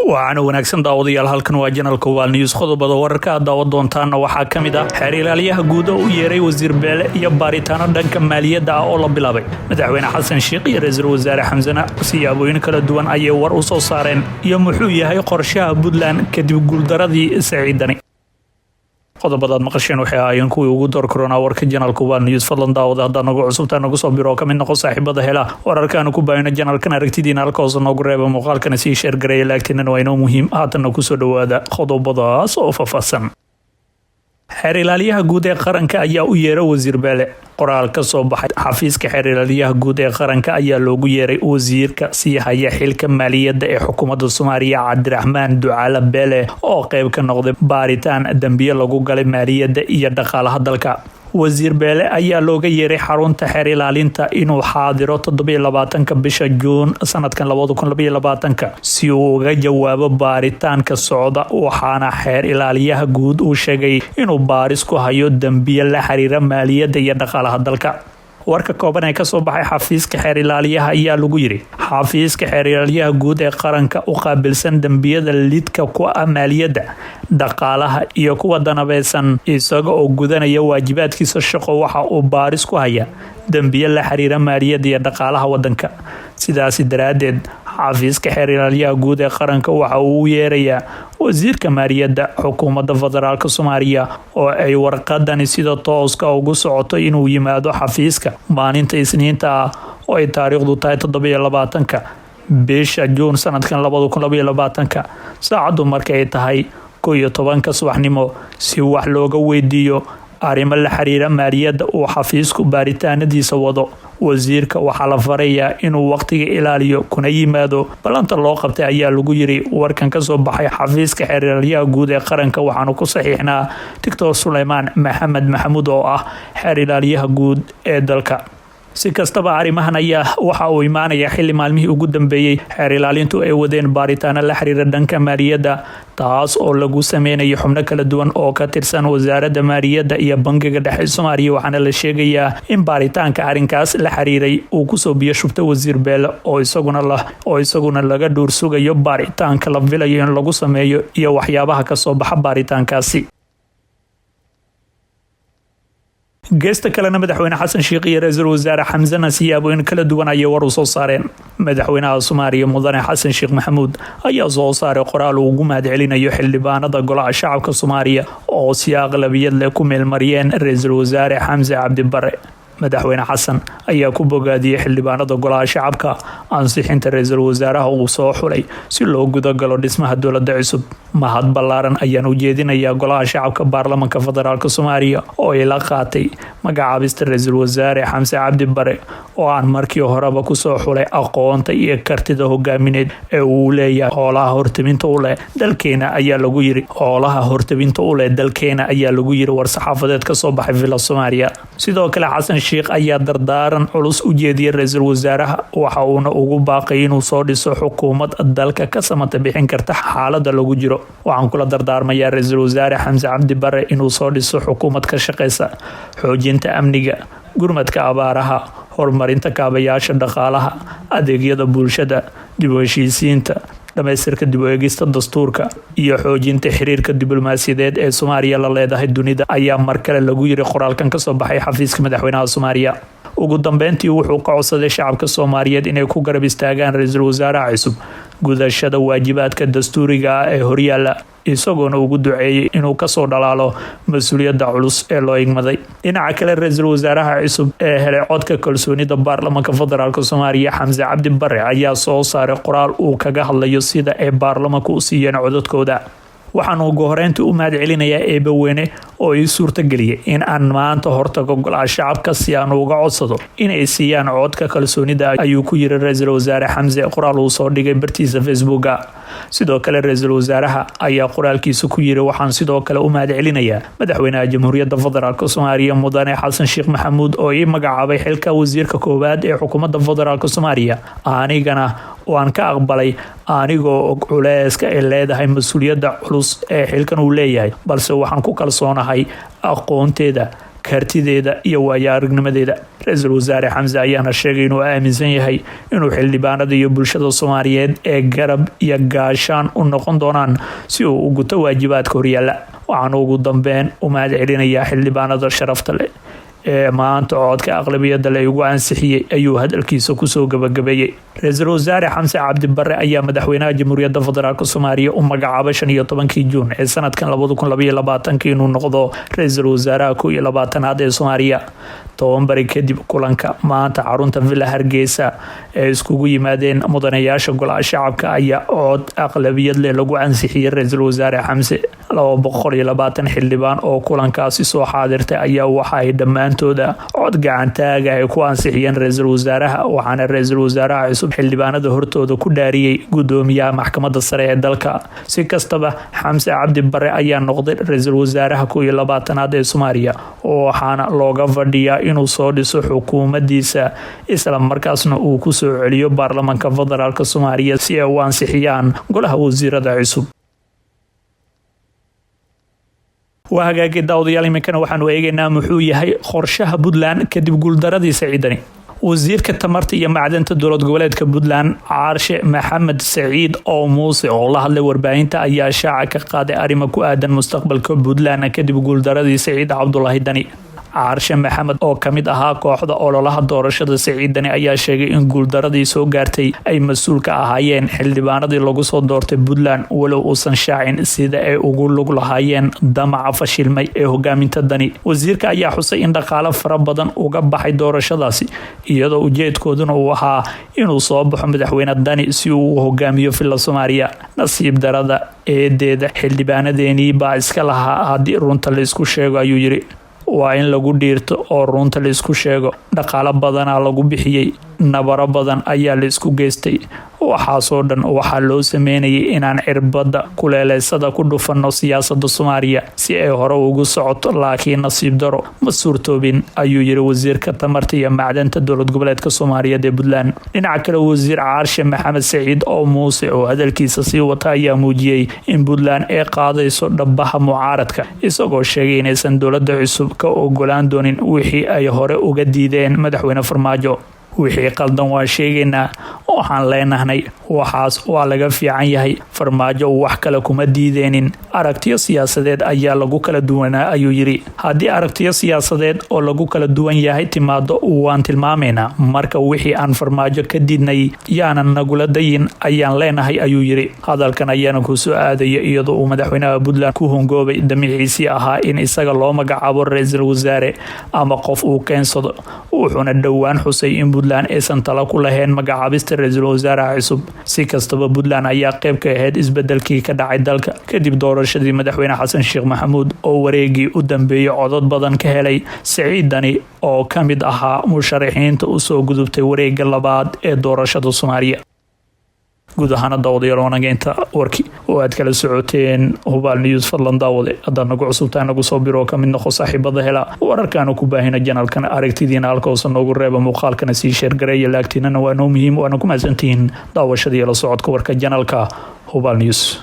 waxaana wanaagsan daawadayaal halkan waa janalka waa news qodobada wararka daawad doontaana waxaa kamid ah xeer ilaaliyaha guud oo u yeeray wasiir beele iyo baaritaano dhanka maaliyadda ah oo la bilaabay madaxweyne xasan sheekh iyo ra'iisul wasaare xamsana siyaabooyin kala duwan ayay war u soo saareen iyo muxuu yahay qorshaha Puntland kadib guuldaradii Saciidani qodobada maqasheen waxay ahaayeen kuwii ugu door corona warka janalka waa news fadlan daawada hadda nagu cusubtaan nagu soo biro kamid noqon saaxiibada hela wararkan ku baayna janalkan aragtidiina halka hoos noogu reeba muuqaalkana si share gareey laakiin waa inoo muhiim haatan ku soo dhawaada qodobadaas oo faahfaahsan xeer ilaaliyaha guud ee qaranka ayaa u yeeray wasiir beele qoraal ka soo baxay xafiiska xeer ilaaliyaha guud ee qaranka ayaa loogu yeeray wasiirka sii haya xilka maaliyadda ee xukuumadda Soomaaliya Cabdiraxmaan Ducaale Beele oo qayb ka noqday baaritaan dambiye lagu galay maaliyadda iyo dhaqaalaha dalka wasiir beele ayaa looga yeeray xarunta xeer ilaalinta inuu xaadiro 27 bisha Juun sanadkan 2022 si uu uga jawaabo baaritaanka socda waxaana xeer ilaaliyaha guud uu sheegay inuu baaris ku hayo dambiye la xiriira maaliyadda iyo dhaqaalaha dalka warka kooban ee ka soo baxay xafiiska xeer ilaaliyaha ayaa lagu yiri xafiiska xeer ilaaliyaha guud ee qaranka u qaabilsan dambiyada lidka ku ah maaliyadda dhaqaalaha iyo kuwa danabeysan isaga oo gudanaya waajibaadkiisa shaqo waxa uu baaris ku haya dambiye la xiriira maaliyadda iyo dhaqaalaha wadanka sidaas daraadeed xafiiska xeer ilaaliyaha guud ee qaranka waxa uu yeerayaa wasiirka maaliyadda xukuumadda federaalka Soomaaliya oo ay warqadani sida tooska ugu socoto inuu yimaado xafiiska maalinta Isniinta oo ay taariikhdu tahay 27 bisha Juun sanadkan 2022 saacadu markay tahay 11 subaxnimo si wax looga weydiiyo arrimo la xiriira maaliyadda oo xafiisku baaritaanadiisa wado wasiirka waxa la farayaa inuu waqtiga ilaaliyo kuna yimaado balanta loo qabtay ayaa lagu yiri warkan ka soo baxay xafiiska xeer ilaaliyaha guud ee qaranka waxaanu ku saxiixnaa Dr. Suleymaan Maxamed Maxamuud oo ah xeer ilaaliyaha guud ee dalka si kastaba arrimahan ayaa waxa uu imaanaya xilli maalmihii ugu dambeeyay xeer ilaalintu ay wadeen baaritaano la xiriira dhanka maaliyadda taas oo lagu sameeyay xubno kala duwan oo ka tirsan wasaaradda maaliyadda iyo bangiga dhexe Soomaaliya waxaana la sheegayaa in baaritaanka arrinkaas la xiriiray uu ku soo biyo shubta wasiir beele oo isaguna laga dhuur sugayo baaritaanka la filayo in lagu sameeyo iyo waxyaabaha ka soo baxa baaritaankaasi geesta kalena madaxweyne xasan sheekh iyo ra'iisul wasaare xamsana siyaabooyin kala duwan ayay war u soo saareen madaxweynaha Soomaaliya mudane xasan sheekh maxamuud ayaa soo saaray qoraal uu ugu mahadcelinayo xildhibaanada golaha shacabka Soomaaliya oo si aqlabiyad leh ku meelmariyeen ra'iisul wasaare Xamse Cabdi Barre madaxweyne xasan ayaa ku bogaadiyay xildhibaanada golaha shacabka ansixinta ra'iisul wasaaraha uu soo xulay si loo guda galo dhismaha dowladda cusub mahad ballaaran ayaan u jeedinayaa golaha shacabka baarlamaanka federaalka Soomaaliya oo ay la qaatay magacaabista ra'iisul wasaare Xamse Cabdi Barre oo aan markii horeba ku soo xulay aqoonta iyo kartida hogaamineed ee uu leeyahay howlaha hortaminta u leh dalkeena ayaa lagu yiri war saxaafadeed ka soo baxay villa Soomaaliya sidoo kale xasan sheekh ayaa dardaaran culus u jeediyay ra'iisul wasaaraha waxa uuna ugu baaqay inuu soo dhiso xukuumad dalka ka samata bixin karta xaaladda lagu jiro waxaan kula dardaarmayaa ra'iisul wasaare Xamse Cabdi Barre inuu soo dhiso xukuumad ka shaqeysa xoojinta amniga gurmadka abaaraha horumarinta kaabayaasha dhaqaalaha adeegyada bulshada dib u heshiisiinta dhamaystirka dib u eegista dastuurka iyo xoojinta xiriirka diblomaasiyadeed ee Soomaaliya la leedahay dunida ayaa mar kale lagu yiri qoraalkan ka soo baxay xafiiska madaxweynaha Soomaaliya ugu dambeyntii wuxuu ka codsaday shacabka Soomaaliyeed inay ku garab istaagaan ra'iisul wasaaraha cusub gudashada waajibaadka dastuuriga ah ee horyaala isagoona ugu duceeyay inuu ka soo dhalaalo mas'uuliyadda culus ee loo igmaday dhinaca kale ra'iisul wasaaraha cusub ee helay codka kalsoonida baarlamaanka federaalka Soomaaliya Xamse Cabdi Barre ayaa soo saaray qoraal uu kaga hadlayo sida ay baarlamaanku u siiyeen codadkooda waxaan ugu horeyntii u mahadcelinayaa eebaweyne oo ii suurtageliyay in aan maanta hortago golaha shacabka si aan uga codsado inay siiyaan codka kalsoonida ayuu ku yiri ra'iisul wasaare Xamse qoraal uu soo dhigay bartiisa Facebook sidoo kale ra'iisul wasaaraha ayaa qoraalkiisa ku yiri waxaan sidoo kale u mahadcelinayaa madaxweynaha jamhuuriyadda federaalka Soomaaliya mudane xasan sheekh maxamuud oo ii magacaabay xilka wasiirka koowaad ee xukuumadda federaalka Soomaaliya anigana waan ka aqbalay anigoo culeyska ay leedahay mas'uuliyadda culus ee xilkan uu leeyahay balse waxaan ku kalsoonahay aqoonteeda kartideeda iyo waayo aragnimadeeda. Ra-iisul wasaare Xamse ayaana sheegay inuu aaminsan yahay inuu xildhibaanada iyo bulshada Soomaaliyeed ee garab iyo gaashaan u noqon doonaan si uu u guto waajibaadka horyaala. Waxaan ugu dambeyn u mahad celinayaa xildhibaanada sharafta leh ee maanta codka aqlabiyada la ugu ansixiyay ayuu hadalkiisa kusoo gabagabeeyay. Ra-iisul wasaare Xamse Cabdi Barre ayaa madaxweynaha Jamhuuriyadda Federaalka Soomaaliya u magacaabay 15 Juun ee sanadkan 2022 inuu noqdo ra-iisul wasaaraha 21aad ee Soomaaliya. Tobanbari kadib kulanka maanta xarunta Villa Hargeysa ee iskugu yimaadeen mudanayaasha golaha shacabka ayaa cod aqlabiyad leh lagu ansixiyay ra-iisul wasaare Xamse. 220 xildhibaan oo kulankaasi soo xaadirtay ayaa waxa ay dhammaantooda cod gacantaaga ay ku ansixiyeen ra-iisul wasaaraha, waxaana ra-iisul wasaaraha cusub xildhibaanada hortooda ku dhaariyay gudoomiyaha maxkamadda sare ee dalka. Si kastaba Xamse Cabdi Barre ayaa noqday ra-iisul wasaaraha 21aad ee Soomaaliya, waxaana looga fadhiyaa inuu soo dhiso xukuumadiisa isla markaasna uu ku soo celiyo baarlamaanka federaalka Soomaaliya si ay u ansixiyaan golaha wasiirada cusub. waa hagaagii daawadayaal iminkana waxaanu eegaynaa muxuu yahay qorshaha Puntland kadib guuldaradii Saciidani. wasiirka tamarta iyo macdanta dowlad goboleedka Puntland Caarshe Maxamed Saciid oo Muuse oo la hadlay warbaahinta ayaa shaaca ka qaaday arrimo ku aadan mustaqbalka Puntland kadib guuldaradii Saciid Cabdullaahi Dani. Caarshe Maxamed oo kamid ahaa kooxda ololaha doorashada Saciidani ayaa sheegay in guuldaradii soo gaartay ay mas'uul ka ahaayeen xildhibaanadii lagu soo doortay Puntland walow uusan shaacin sida ay ugu lug lahaayeen damaca fashilmay ee hogaaminta Dani. Wasiirka ayaa xusay in dhaqaale fara badan uga baxay doorashadaasi iyadoo ujeedkooduna uu ahaa inuu soo baxo madaxweyne Dani si uu u hogaamiyo filla Soomaaliya. Nasiib darada eedeeda xildhibaanadeeni baa iska lahaa haddii runta la isku sheego ayuu yiri. waa in lagu dhiirto oo runta la isku sheego. dhaqaale badan lagu bixiyay, nabaro badan ayaa la isku geystay. waxaasoo dhan waxaa loo sameynayay inaan cirbada kuleeleysada ku dhufano siyaasadda Soomaaliya si ay hore ugu socoto, laakiin nasiib daro ma suurtoobin ayuu yiri wasiirka tamarta iyo macdanta dowlad goboleedka Soomaaliyeed ee Puntland. dhinaca kale wasiir Caarshe Maxamed Saciid oo Muuse oo hadalkiisa sii wata ayaa muujiyay in Puntland ay qaadayso dhabaha mucaaradka, isagoo sheegay inaysan dowladda cusub ka ogolaan doonin wixii ay hore uga diideen madaxweyne Farmaajo. wixii qaldan waa sheegaynaa, waxaan leenahay waxaas waa laga fiican yahay. Farmaajo wax kale kuma diideenin. aragtiyo siyaasadeed ayaa lagu kala duwanaa ayuu yiri. haddii aragtiyo siyaasadeed oo lagu kala duwan yahay timaado waan tilmaameynaa, marka wixii aan Farmaajo ka diidnay yaanan nagula dayin ayaan leenahay ayuu yiri. hadalkan ayaana ku soo aadaya iyadoo uu madaxweynaha Puntland ku hongoobay damiiciisii ahaa in isaga loo magacaabo ra-iisul wasaare ama qof uu keensado, wuxuuna dhowaan xusay in Puntland aysan tala ku lahayn magacaabista ra-iisul wasaaraha cusub. si kastaba Puntland ayaa qayb ka ahayd isbedelkii ka dhacay dalka kadib doorashadii madaxweyne Xasan Sheekh Maxamuud oo wareegii u dambeeyay codad badan ka helay. Saciid Dani oo kamid ahaa musharaxiinta u soo gudubtay wareegga labaad ee doorashada Soomaaliya. guud ahaan daawadayaal wanaagta warkii oo aad kala socoteen Hubaal News fadlan daawade haddana nagu cusubtaan nagu soo biro ka mid noqo saaxiibada hela wararkan ku baahina channelkan aragtidiina halkaas noogu reeba muuqaalkana si share gareeya laagtiinana waa noo muhiim waana ku maasantiin daawashada iyo la socodka warka channelka Hubaal News.